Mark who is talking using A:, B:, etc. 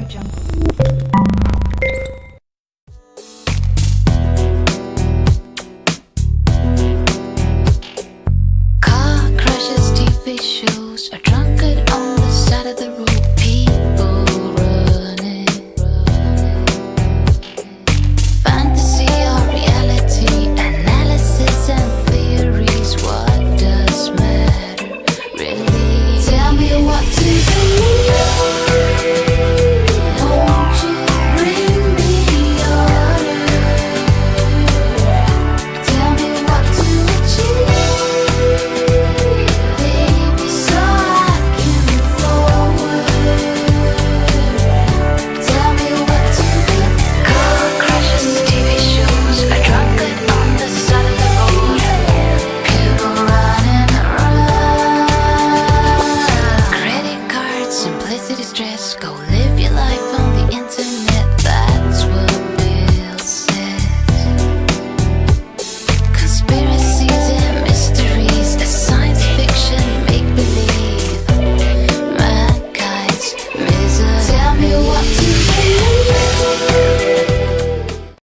A: Car crashes, TV shows, a drunkard on the side of the road, people running. Fantasy or reality, analysis and theories, what does matter really? Tell me what to believe. Won't you bring me order? Tell me what to achieve, baby, so I can move forward. Tell me what to be. Car crashes, TV shows, a drunkard on the side of the road, people running around. Credit cards, simplicity, stress. Go live your life on the internet. That's what Bill says. Conspiracies and mysteries, a science fiction make believe. Mankind's misery. Tell me what